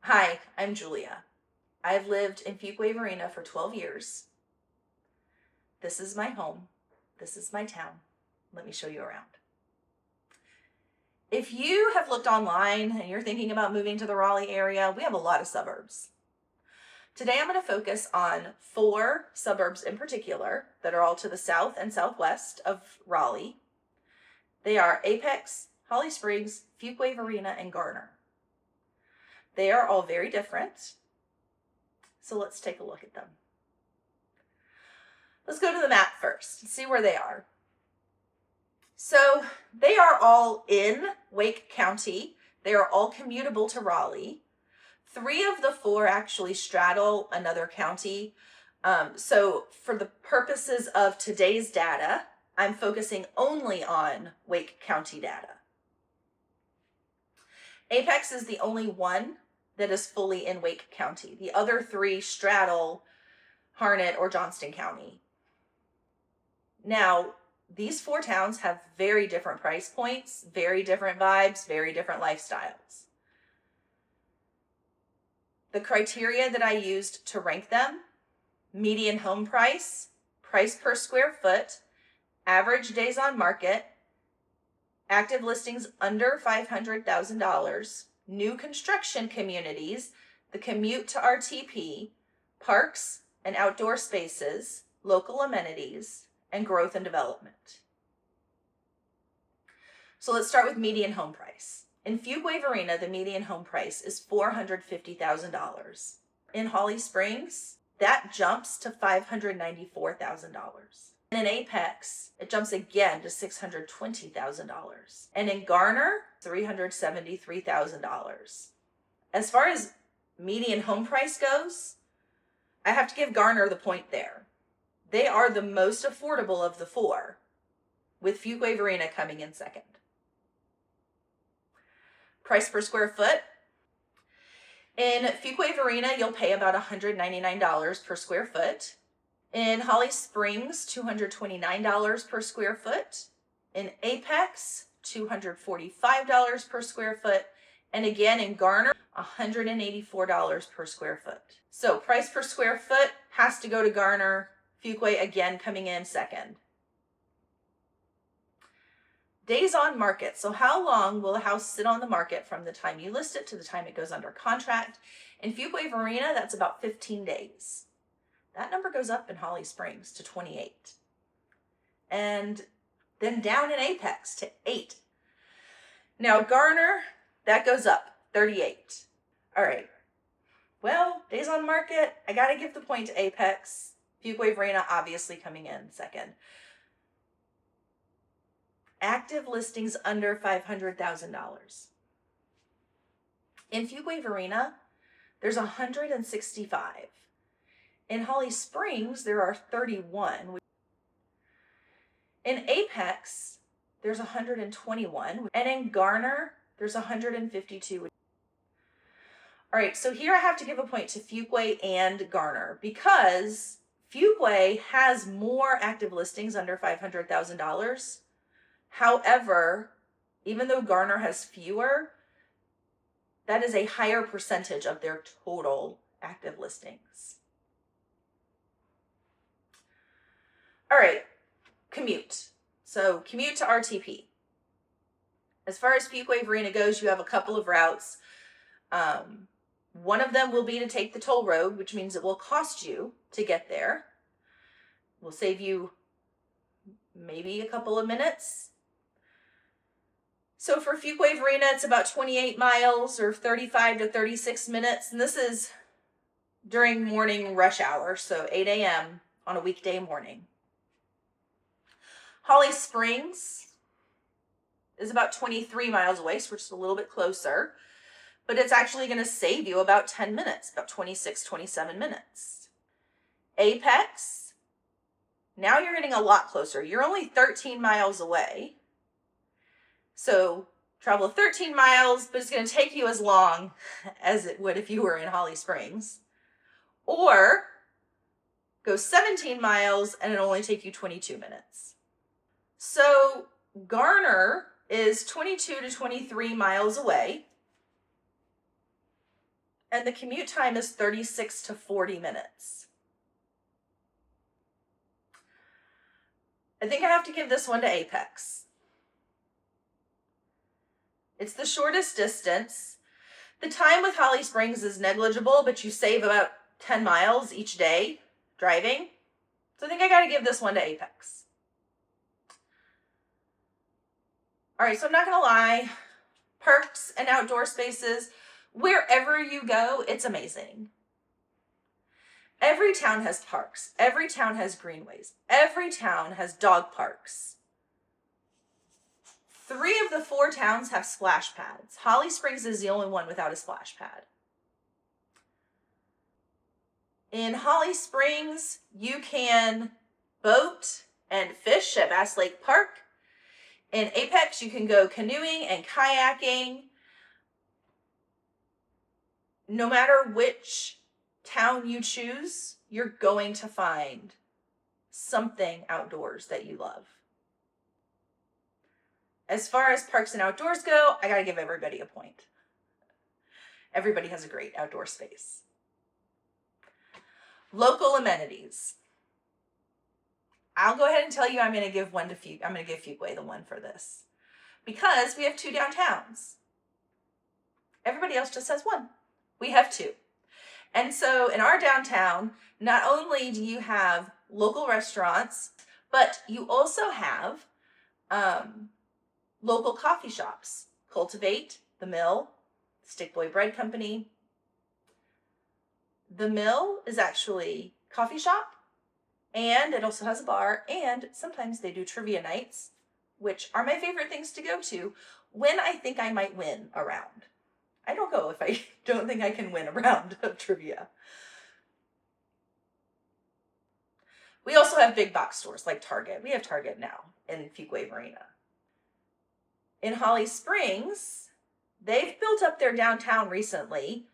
Hi, I'm Julia. I've lived in Fuquay-Varina for 12 years. This is my home. This is my town. Let me show you around. If you have looked online and you're thinking about moving to the Raleigh area, we have a lot of suburbs. Today I'm going to focus on 4 suburbs in particular that are all to the south and southwest of Raleigh. They are Apex, Holly Springs, Fuquay-Varina, and Garner. They are all very different. So let's take a look at them. Let's go to the map first and see where they are. So they are all in Wake County. They are all commutable to Raleigh. 3 of the 4 actually straddle another county. So for the purposes of today's data, I'm focusing only on Wake County data. Apex is the only one that is fully in Wake County. The other 3 straddle Harnett or Johnston County. Now, these 4 towns have very different price points, very different vibes, very different lifestyles. The criteria that I used to rank them: median home price, price per square foot, average days on market, active listings under $500,000, new construction communities, the commute to RTP, parks and outdoor spaces, local amenities, and growth and development. So let's start with median home price. In Fuquay-Varina, the median home price is $450,000. In Holly Springs, that jumps to $594,000. And in Apex, it jumps again to $620,000. And in Garner, $373,000. As far as median home price goes, I have to give Garner the point there. They are the most affordable of the 4, with Fuquay-Varina coming in second. Price per square foot. In Fuquay-Varina, you'll pay about $199 per square foot. In Holly Springs, $229 per square foot. In Apex, $245 per square foot. And again, in Garner, $184 per square foot. So price per square foot has to go to Garner. Fuquay again coming in second. Days on market. So how long will a house sit on the market from the time you list it to the time it goes under contract? In Fuquay-Varina, that's about 15 days. That number goes up in Holly Springs to 28. And then down in Apex to 8. Now Garner, that goes up, 38. All right. Well, days on market, I got to give the point to Apex. Fuquay-Varina obviously coming in second. Active listings under $500,000. In Fuquay-Varina, there's 165. In Holly Springs, there are 31. In Apex, there's 121. And in Garner, there's 152. All right, so here I have to give a point to Fuquay and Garner because Fuquay has more active listings under $500,000. However, even though Garner has fewer, that is a higher percentage of their total active listings. All right, commute. So commute to RTP. As far as Fuquay-Varina goes, you have a couple of routes. One of them will be to take the toll road, which means it will cost you to get there. Will save you maybe a couple of minutes. So for Fuquay-Varina, it's about 28 miles or 35 to 36 minutes. And this is during morning rush hour, so 8 a.m. on a weekday morning. Holly Springs is about 23 miles away, so we're just a little bit closer. But it's actually going to save you about 10 minutes, about 26, 27 minutes. Apex, now you're getting a lot closer. You're only 13 miles away. So travel 13 miles, but it's going to take you as long as it would if you were in Holly Springs. Or go 17 miles and it'll only take you 22 minutes. So Garner is 22 to 23 miles away. and the commute time is 36 to 40 minutes. I think I have to give this one to Apex. It's the shortest distance. The time with Holly Springs is negligible, but you save about 10 miles each day driving. So I think I got to give this one to Apex. All right, so I'm not going to lie. Parks and outdoor spaces, wherever you go, it's amazing. Every town has parks. Every town has greenways. Every town has dog parks. 3 of the 4 towns have splash pads. Holly Springs is the only one without a splash pad. In Holly Springs, you can boat and fish at Bass Lake Park. In Apex, you can go canoeing and kayaking. No matter which town you choose, you're going to find something outdoors that you love. As far as parks and outdoors go, I gotta give everybody a point. Everybody has a great outdoor space. Local amenities. I'll go ahead and tell you I'm gonna give Fuquay the one for this. Because we have 2 downtowns. Everybody else just has 1. We have 2. And so in our downtown, not only do you have local restaurants, but you also have local coffee shops. Cultivate, The Mill, Stick Boy Bread Company. The Mill is actually a coffee shop, and it also has a bar, and sometimes they do trivia nights, which are my favorite things to go to when I think I might win a round. I don't go if I don't think I can win a round of trivia. We also have big box stores like Target. We have Target now in Fuquay-Varina. In Holly Springs, they've built up their downtown recently.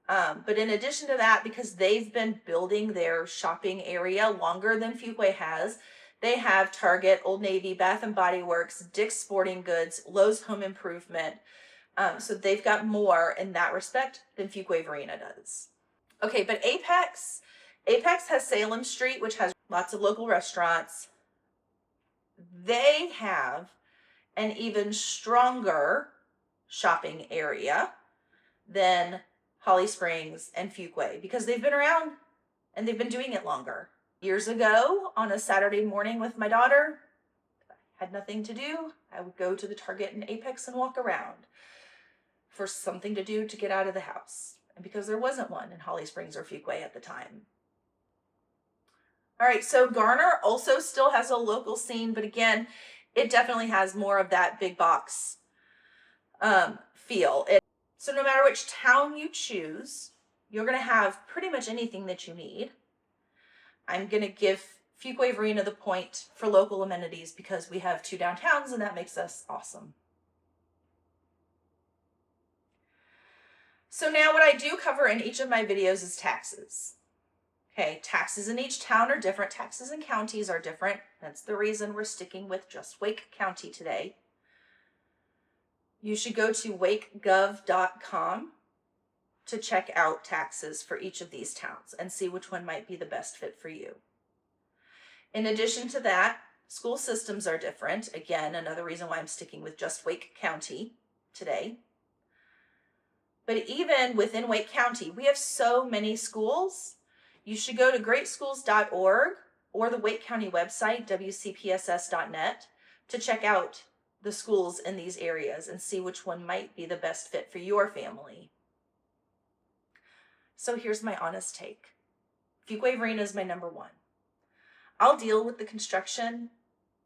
But in addition to that, because they've been building their shopping area longer than Fuquay has, they have Target, Old Navy, Bath and Body Works, Dick's Sporting Goods, Lowe's Home Improvement. So they've got more in that respect than Fuquay-Varina does. Okay, but Apex has Salem Street, which has lots of local restaurants. They have an even stronger shopping area than Holly Springs and Fuquay because they've been around and they've been doing it longer. Years ago, on a Saturday morning with my daughter, if I had nothing to do, I would go to the Target in Apex and walk around for something to do to get out of the house. And because there wasn't one in Holly Springs or Fuquay at the time. All right, so Garner also still has a local scene, but again, it definitely has more of that big box feel. So no matter which town you choose, you're going to have pretty much anything that you need. I'm going to give Fuquay-Varina the point for local amenities because we have 2 downtowns and that makes us awesome. So now what I do cover in each of my videos is taxes. Okay, taxes in each town are different. Taxes in counties are different. That's the reason we're sticking with just Wake County today. You should go to wakegov.com to check out taxes for each of these towns and see which one might be the best fit for you. In addition to that, school systems are different. Again, another reason why I'm sticking with just Wake County today. But even within Wake County, we have so many schools. You should go to greatschools.org or the Wake County website, wcpss.net, to check out the schools in these areas and see which one might be the best fit for your family. So here's my honest take. Fuquay-Varina is my number 1. I'll deal with the construction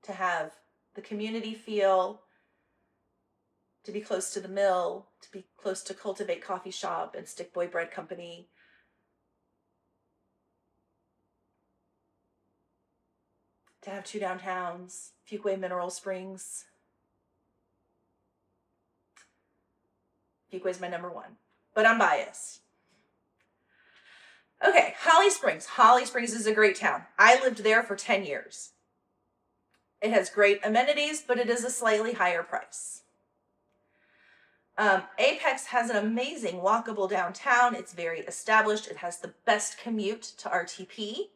to have the community feel, to be close to the mill, to be close to Cultivate Coffee Shop and Stick Boy Bread Company. To have 2 downtowns, Fuquay Mineral Springs. Fuquay's my number 1, but I'm biased. Okay, Holly Springs. Holly Springs is a great town. I lived there for 10 years. It has great amenities, but it is a slightly higher price. Apex has an amazing walkable downtown. It's very established. It has the best commute to RTP.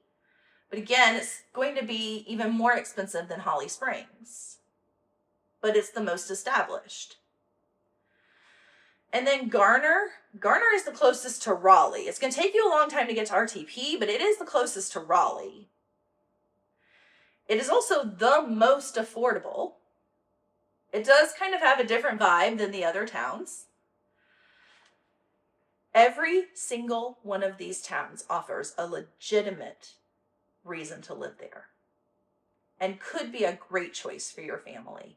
But again, it's going to be even more expensive than Holly Springs. But it's the most established. And then Garner is the closest to Raleigh. It's going to take you a long time to get to RTP, but it is the closest to Raleigh. It is also the most affordable. It does kind of have a different vibe than the other towns. Every single one of these towns offers a legitimate reason to live there and could be a great choice for your family.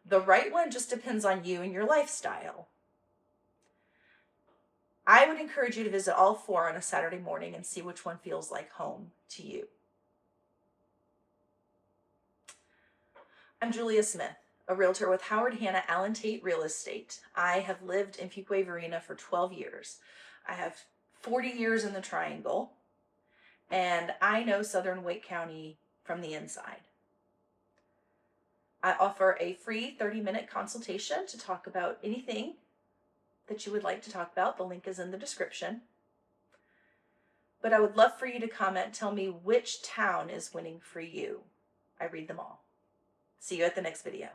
The right one just depends on you and your lifestyle. I would encourage you to visit all 4 on a Saturday morning and see which one feels like home to you. I'm Julia Smith, a realtor with Howard Hanna Allen Tate Real Estate. I have lived in Fuquay-Varina for 12 years. I have 40 years in the Triangle, and I know Southern Wake County from the inside. I offer a free 30-minute consultation to talk about anything that you would like to talk about. The link is in the description. But I would love for you to comment, tell me which town is winning for you. I read them all. See you at the next video.